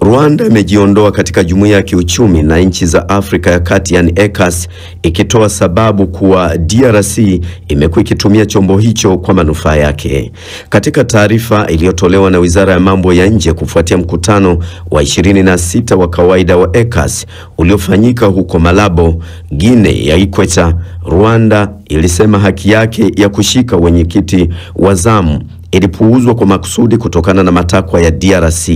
Rwanda imejiondoa katika Jumuiya ya Kiuchumi na Nchi za Afrika ya Kati yani ECAS, ikitoa sababu kuwa DRC imekuwa ikitumia chombo hicho kwa manufaa yake. Katika taarifa iliyotolewa na Wizara ya Mambo ya Nje kufuatia mkutano wa 26 wa kawaida wa ECAS uliofanyika huko Malabo, Guinea ya Ikweta, Rwanda ilisema haki yake ya kushika wenyekiti wa zamu ilipuuzwa kwa makusudi kutokana na matakwa ya DRC.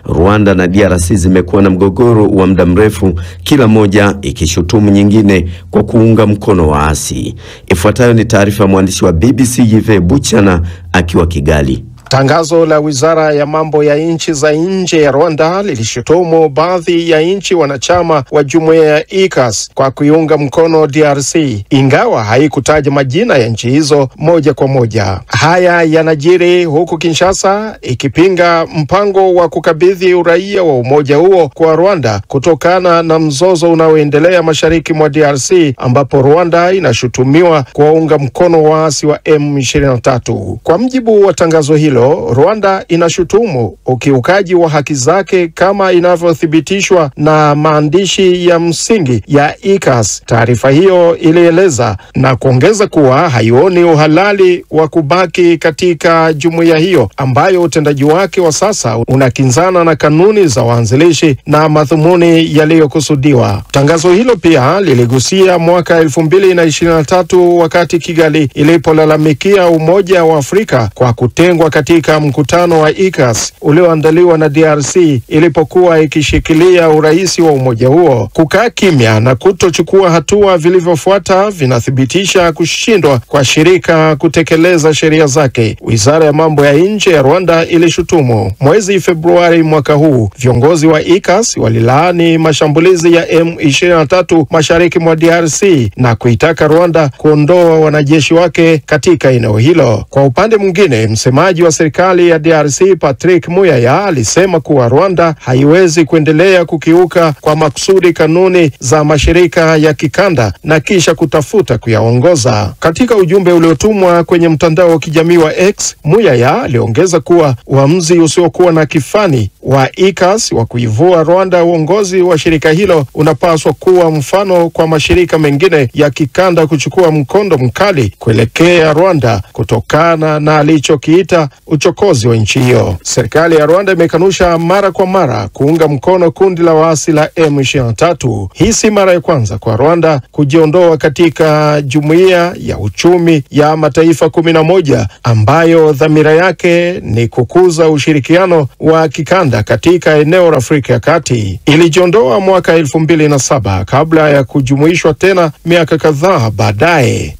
Rwanda na DRC zimekuwa na mgogoro wa muda mrefu, kila moja ikishutumu nyingine kwa kuunga mkono waasi. Ifuatayo ni taarifa ya mwandishi wa BBC Yves Bucyana akiwa Kigali. Tangazo la Wizara ya Mambo ya Nchi za Nje ya Rwanda lilishutumu baadhi ya nchi wanachama wa Jumuiya ya ECAS kwa kuiunga mkono DRC, ingawa haikutaja majina ya nchi hizo moja kwa moja. Haya yanajiri huku Kinshasa ikipinga mpango wa kukabidhi uraia wa umoja huo kwa Rwanda kutokana na mzozo unaoendelea mashariki mwa DRC, ambapo Rwanda inashutumiwa kuwaunga mkono waasi wa M23. Kwa mjibu wa tangazo hilo, Rwanda inashutumu ukiukaji wa haki zake kama inavyothibitishwa na maandishi ya msingi ya ECAS. Taarifa hiyo ilieleza na kuongeza kuwa haioni uhalali wa kubaki katika jumuiya hiyo ambayo utendaji wake wa sasa unakinzana na kanuni za waanzilishi na madhumuni yaliyokusudiwa. Tangazo hilo pia liligusia mwaka 2023 wakati Kigali ilipolalamikia Umoja wa Afrika kwa kutengwa katika mkutano wa ECAS ulioandaliwa na DRC ilipokuwa ikishikilia urais wa umoja huo. Kukaa kimya na kutochukua hatua vilivyofuata vinathibitisha kushindwa kwa shirika kutekeleza sheria zake, Wizara ya Mambo ya Nje ya Rwanda ilishutumu. Mwezi Februari mwaka huu, viongozi wa ECAS walilaani mashambulizi ya M23 mashariki mwa DRC na kuitaka Rwanda kuondoa wanajeshi wake katika eneo hilo. Kwa upande mwingine, msemaji wa serikali ya DRC Patrick Muyaya alisema kuwa Rwanda haiwezi kuendelea kukiuka kwa makusudi kanuni za mashirika ya kikanda na kisha kutafuta kuyaongoza. Katika ujumbe uliotumwa kwenye mtandao wa kijamii wa X, Muyaya aliongeza kuwa uamuzi usiokuwa na kifani wa ECAS wa kuivua Rwanda uongozi wa shirika hilo unapaswa kuwa mfano kwa mashirika mengine ya kikanda kuchukua mkondo mkali kuelekea Rwanda kutokana na alichokiita uchokozi wa nchi hiyo. Serikali ya Rwanda imekanusha mara kwa mara kuunga mkono kundi la waasi la M23. Hii si mara ya kwanza kwa Rwanda kujiondoa katika Jumuiya ya Uchumi ya Mataifa 11 ambayo dhamira yake ni kukuza ushirikiano wa kikanda katika eneo la Afrika ya Kati. Ilijiondoa mwaka 2007 kabla ya kujumuishwa tena miaka kadhaa baadaye.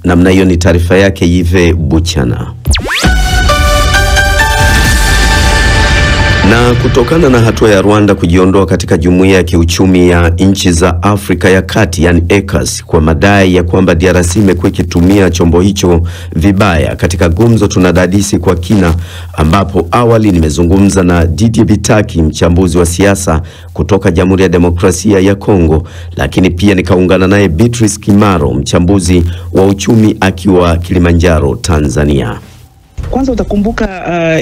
Namna hiyo ni taarifa yake Yves Bucyana. Na kutokana na hatua ya Rwanda kujiondoa katika Jumuiya ya Kiuchumi ya Nchi za Afrika ya Kati yani ECAS kwa madai ya kwamba DRC imekuwa ikitumia chombo hicho vibaya, katika gumzo tunadadisi kwa kina, ambapo awali nimezungumza na Didier Bitaki, mchambuzi wa siasa kutoka Jamhuri ya Demokrasia ya Kongo, lakini pia nikaungana naye Beatrice Kimaro, mchambuzi wa uchumi akiwa Kilimanjaro, Tanzania. Kwanza utakumbuka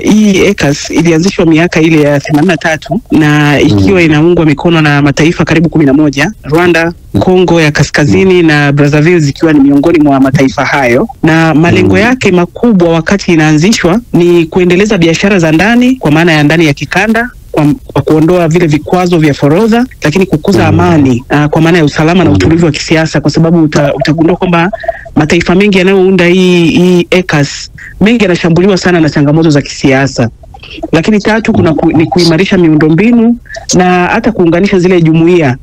hii ECAS ilianzishwa miaka ile ya 83 na ikiwa inaungwa mikono na mataifa karibu 11, Rwanda, Kongo ya Kaskazini na Brazzaville zikiwa ni miongoni mwa mataifa hayo, na malengo yake makubwa wakati inaanzishwa ni kuendeleza biashara za ndani kwa maana ya ndani ya kikanda kwa kuondoa vile vikwazo vya forodha, lakini kukuza amani kwa maana ya usalama na utulivu wa kisiasa, kwa sababu utagundua kwamba mataifa mengi yanayounda hii ECAS mengi yanashambuliwa sana na changamoto za kisiasa. Lakini tatu ni kuimarisha miundombinu na hata kuunganisha zile jumuiya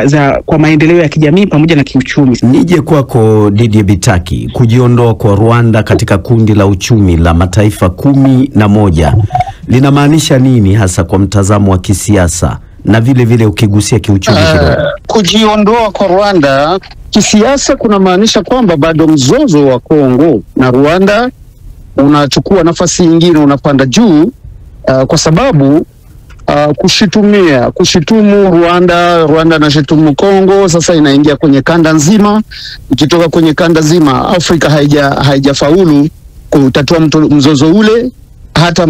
za kwa maendeleo ya kijamii pamoja na kiuchumi. Nije kwako Didier Bitaki, kujiondoa kwa Rwanda katika kundi la uchumi la mataifa 11 linamaanisha nini hasa kwa mtazamo wa kisiasa na vile vile ukigusia kiuchumi kidogo? Kujiondoa kwa Rwanda kisiasa kuna maanisha kwamba bado mzozo wa Kongo na Rwanda unachukua nafasi nyingine, unapanda juu, kwa sababu kushitumu Rwanda na shitumu Kongo, sasa inaingia kwenye kanda nzima. Ikitoka kwenye kanda nzima, Afrika haijafaulu kutatua mzozo ule. Hata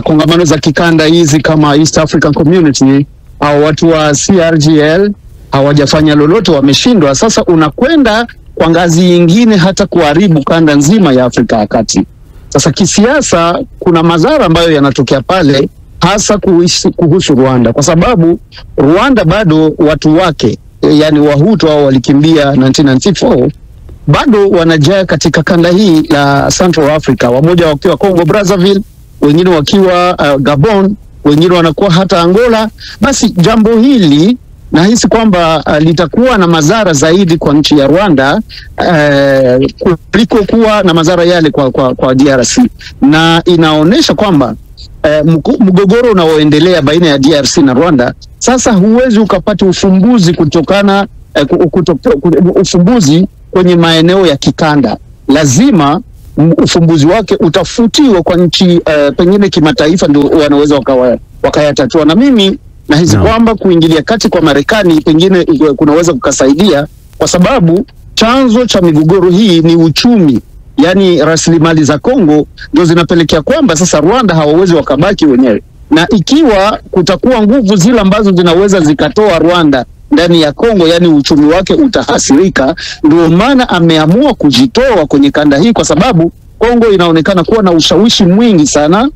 kongamano za kikanda hizi kama East African Community au watu wa CRGL hawajafanya lolote, wameshindwa. Sasa unakwenda kwa ngazi nyingine hata kuharibu kanda nzima ya Afrika ya Kati. Sasa kisiasa kuna madhara ambayo yanatokea pale, hasa kuhusu Rwanda, kwa sababu Rwanda bado watu wake, yani Wahutu hao walikimbia 1994, bado wanajaa katika kanda hii la Central Africa, wamoja wakiwa Congo Brazzaville, wengine wakiwa Gabon, wengine wanakuwa hata Angola. Basi jambo hili nahisi kwamba litakuwa na madhara zaidi kwa nchi ya Rwanda kuliko kuwa na madhara yale kwa DRC, na inaonesha kwamba mgogoro unaoendelea baina ya DRC na Rwanda sasa huwezi ukapata ufumbuzi kutokana ufumbuzi kwenye maeneo ya kikanda. Lazima ufumbuzi wake utafutiwa kwa nchi pengine kimataifa, ndio wanaweza wakayatatua. Na mimi nahisi kwamba kuingilia kati kwa Marekani pengine kunaweza kukasaidia, kwa sababu chanzo cha migogoro hii ni uchumi, yani rasilimali za Kongo ndio zinapelekea kwamba sasa Rwanda hawawezi wakabaki wenyewe, na ikiwa kutakuwa nguvu zile ambazo zinaweza zikatoa Rwanda ndani ya Kongo, yani uchumi wake utahasirika. Ndio maana ameamua kujitoa kwenye kanda hii, kwa sababu Kongo inaonekana kuwa na ushawishi mwingi sana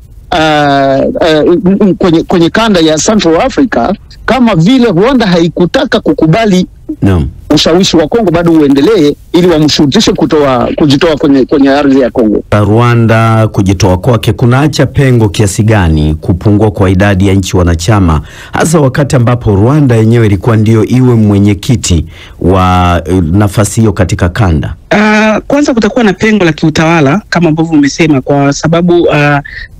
kwenye kanda ya Central Africa, kama vile Rwanda haikutaka kukubali ushawishi wa Kongo bado uendelee, ili wamshurutishe kujitoa kwenye ardhi ya Kongo. Rwanda kujitoa kwake kunaacha pengo kiasi gani kupungua kwa idadi ya nchi wanachama, hasa wakati ambapo Rwanda yenyewe ilikuwa ndio iwe mwenyekiti wa nafasi hiyo katika kanda? Kwanza kutakuwa na pengo la kiutawala kama ambavyo umesema, kwa sababu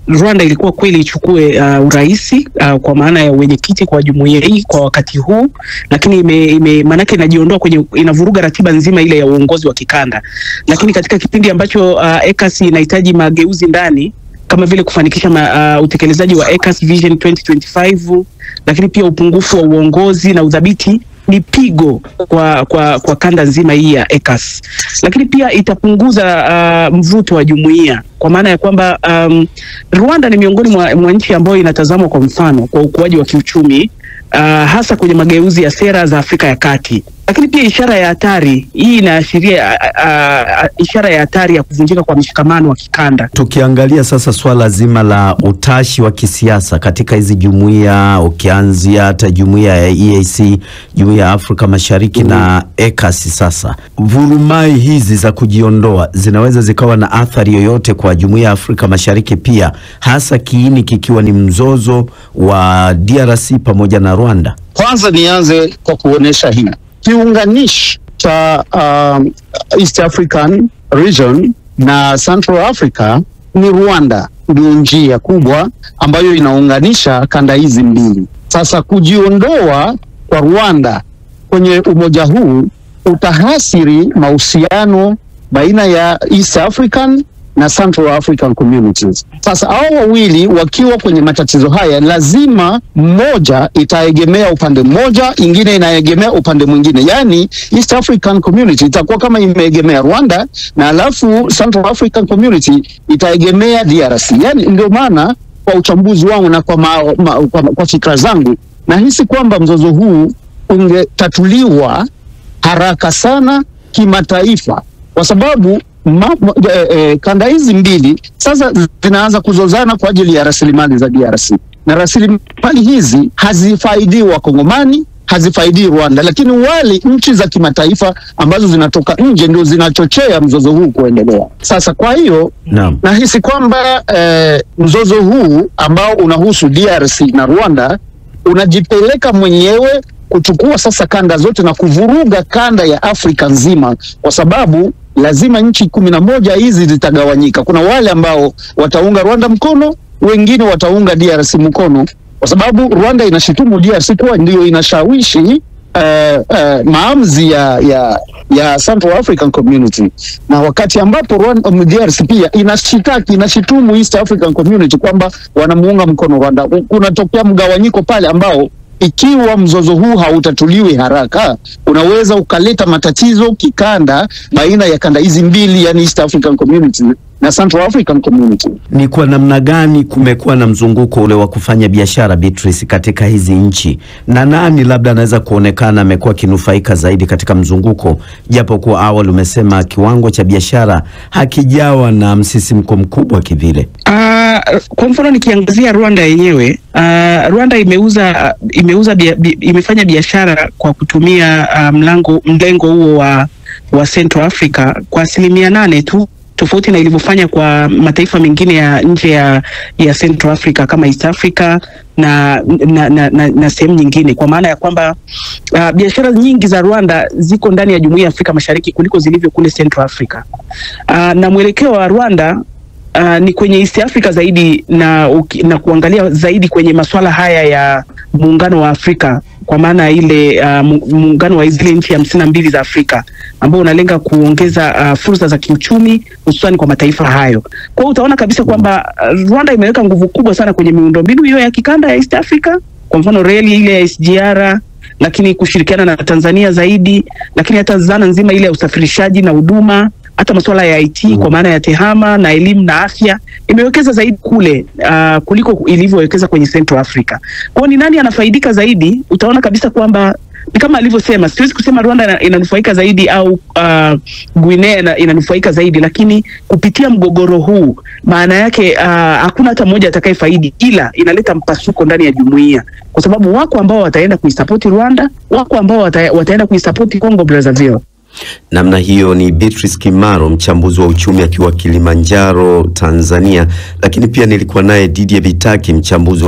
Rwanda ilikuwa kweli ichukue uraisi kwa maana ya wenyekiti kwa jumuiya hii kwa wakati huu, lakini manake inajiondoa kwenye, inavuruga ratiba nzima ile ya uongozi wa kikanda. Lakini katika kipindi ambacho ECAS inahitaji mageuzi ndani, kama vile kufanikisha utekelezaji wa ECAS Vision 2025, lakini pia upungufu wa uongozi na udhabiti, ni pigo kwa kanda nzima hii ya ECAS. Lakini pia itapunguza mvuto wa jumuiya, kwa maana ya kwamba Rwanda ni miongoni mwa nchi ambayo inatazamwa kwa mfano kwa ukuaji wa kiuchumi, hasa kwenye mageuzi ya sera za Afrika ya Kati. Lakini pia ishara ya hatari hii inaashiria ishara ya hatari ya kuvunjika kwa mshikamano wa kikanda. Tukiangalia sasa swala zima la utashi wa kisiasa katika hizi jumuiya, ukianzia hata jumuiya ya EAC, jumuiya ya Afrika Mashariki na ECAS, sasa vurumai hizi za kujiondoa zinaweza zikawa na athari yoyote kwa jumuiya ya Afrika Mashariki pia, hasa kiini kikiwa ni mzozo wa DRC pamoja na Rwanda? Kwanza nianze kwa kuonesha hii kiunganishi cha East African Region na Central Africa ni Rwanda, ndio njia kubwa ambayo inaunganisha kanda hizi mbili. Sasa kujiondoa kwa Rwanda kwenye umoja huu utahasiri mahusiano baina ya East African na Central African Communities. Sasa hao wawili wakiwa kwenye matatizo haya, lazima mmoja itaegemea upande mmoja, ingine inaegemea upande mwingine. Yani East African Community itakuwa kama imeegemea Rwanda, na alafu Central African Community itaegemea DRC. Yani ndio maana kwa uchambuzi wangu na kwa fikra zangu, nahisi kwamba mzozo huu ungetatuliwa haraka sana kimataifa, kwa sababu kanda hizi mbili sasa zinaanza kuzozana kwa ajili ya rasilimali za DRC, na rasilimali hizi hazifaidi Wakongomani, hazifaidi Rwanda, lakini wale nchi za kimataifa ambazo zinatoka nje ndio zinachochea mzozo huu kuendelea. Sasa kwa hiyo nahisi kwamba mzozo huu ambao unahusu DRC na Rwanda unajipeleka mwenyewe kuchukua sasa kanda zote na kuvuruga kanda ya Afrika nzima, kwa sababu lazima nchi 11 hizi zitagawanyika. Kuna wale ambao wataunga Rwanda mkono, wengine wataunga DRC mkono, kwa sababu Rwanda inashitumu DRC kuwa ndio inashawishi maamuzi ya Central African Community, na wakati ambapo DRC pia inashitumu East African Community kwamba wanamuunga mkono Rwanda. Kunatokea mgawanyiko pale ambao ikiwa mzozo huu hautatuliwi haraka, unaweza ukaleta matatizo kikanda baina ya kanda hizi mbili, yani East African Community na Central African Community. Ni kwa namna gani kumekuwa na mzunguko ule wa kufanya biashara, Beatrice, katika hizi nchi, na nani labda anaweza kuonekana amekuwa kinufaika zaidi katika mzunguko, japo kwa awali umesema kiwango cha biashara hakijawa na msisimko mkubwa kivile? Kwa mfano nikiangazia Rwanda yenyewe, Rwanda imefanya biashara kwa kutumia mlengo huo wa Central Africa kwa 8% tu, tofauti na ilivyofanya kwa mataifa mengine ya nje ya Central Africa kama East Africa na sehemu nyingine, kwa maana ya kwamba biashara nyingi za Rwanda ziko ndani ya Jumuiya ya Afrika Mashariki kuliko zilivyo kule Central Africa. Na mwelekeo wa Rwanda ni kwenye East Africa zaidi na kuangalia zaidi kwenye masuala haya ya muungano wa Afrika, kwa maana ile muungano wa zile nchi 52 za Afrika ambao unalenga kuongeza fursa za kiuchumi hususan kwa mataifa hayo. Kwa hiyo utaona kabisa kwamba Rwanda imeweka nguvu kubwa sana kwenye miundombinu hiyo ya kikanda ya East Africa, kwa mfano reli ile ya SGR, lakini kushirikiana na Tanzania zaidi, lakini hata zana nzima ile ya usafirishaji na huduma, hata masuala ya IT kwa maana ya tehama na elimu na afya imewekeza zaidi kule kuliko ilivyowekeza kwenye Central Africa. Kwa ni nani anafaidika zaidi? Utaona kabisa kwamba ni kama alivyosema, siwezi kusema Rwanda inanufaika zaidi au Guinea inanufaika zaidi, lakini kupitia mgogoro huu maana yake hakuna hata mmoja atakayefaidi, ila inaleta mpasuko ndani ya jumuiya, kwa sababu wako ambao wataenda kuisupport Rwanda, wako ambao wataenda kuisupport Congo Brazzaville. Namna hiyo ni Beatrice Kimaro, mchambuzi wa uchumi akiwa Kilimanjaro, Tanzania, lakini pia nilikuwa naye Didier Bitaki, mchambuzi